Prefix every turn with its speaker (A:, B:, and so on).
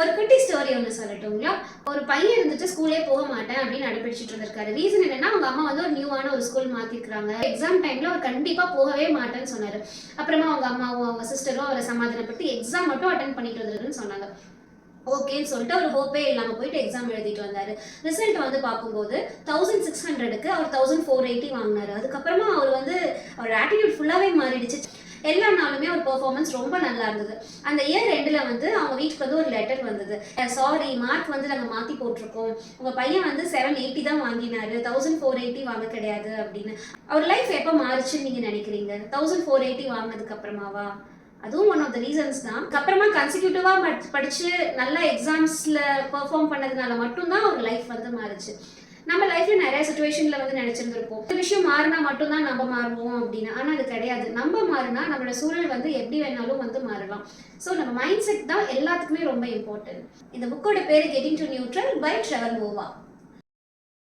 A: ஒரு குட்டி ஸ்டோரி ஒன்று சொல்லட்டுங்களா? ஒரு பையன் இருந்துட்டு ஸ்கூலே போக மாட்டேன் அப்படின்னு அடம்பிடிச்சிட்டு இருந்திருக்காரு. ரீசன் என்னன்னா, அவங்க அம்மா வந்து ஒரு நியூவான ஒரு ஸ்கூல் மாத்திருக்காங்க. எக்ஸாம் டைம்ல அவர் கண்டிப்பா போகவே மாட்டேன்னு சொன்னாரு. அப்புறமா அவங்க அம்மாவும் அவங்க சிஸ்டரும் அவரை சமாதானப்பட்டு எக்ஸாம் மட்டும் அட்டன் பண்ணிட்டு வந்துருன்னு சொன்னாங்க. ஓகேன்னு சொல்லிட்டு அவர் ஹோப்பே இல்லாமல் போயிட்டு எக்ஸாம் எழுதிட்டு வந்தாரு. ரிசல்ட் வந்து பார்க்கும்போது 1600க்கு அவர் 1480 வாங்கினாரு. அதுக்கப்புறமா அவர் வந்து அவர் ஆட்டிடியூட் ஃபுல்லாவே மாறிடுச்சு. எல்லா நாளுமே ஒரு பெர்ஃபார்மன்ஸ் ரொம்ப நல்லா இருந்தது. அந்த இயர் எண்டில் வந்து அவங்க வீட்டுக்கு வந்து ஒரு லெட்டர் வந்தது. சாரி, மார்க் வந்து நாங்கள் மாற்றி போட்டிருக்கோம், உங்கள் பையன் வந்து 780 தான் வாங்கினாரு, 1480 வாங்க கிடையாது அப்படின்னு. அவர் லைஃப் எப்போ மாறுச்சுன்னு நீங்கள் நினைக்கிறீங்க? 1480 வாங்கினதுக்கு அப்புறமாவா? அதுவும் ஒன் ஆஃப் த ரீசன்ஸ் தான். அப்புறமா கன்சிக்யூட்டிவாக படித்து நல்ல எக்ஸாம்ஸில் பெர்ஃபார்ம் பண்ணதுனால மட்டும்தான் ஒரு லைஃப் வந்து மாறுச்சு. நம்ம லைஃப்ல நிறைய சுச்சுவேஷன்ல வந்து நினைச்சிருந்திருப்போம், ஒரு விஷயம் மாறினா மட்டும்தான் நம்ம மாறுவோம் அப்படின்னு. ஆனா அது கிடையாது. நம்ம மாறினா நம்மளோட சூழல் வந்து எப்படி வேணாலும் வந்து மாறலாம். ஸோ நம்ம மைண்ட் செட் தான் எல்லாத்துக்குமே ரொம்ப இம்பார்ட்டன்ட். இந்த புக்கோட பேரு getting to neutral by Trevor Noah.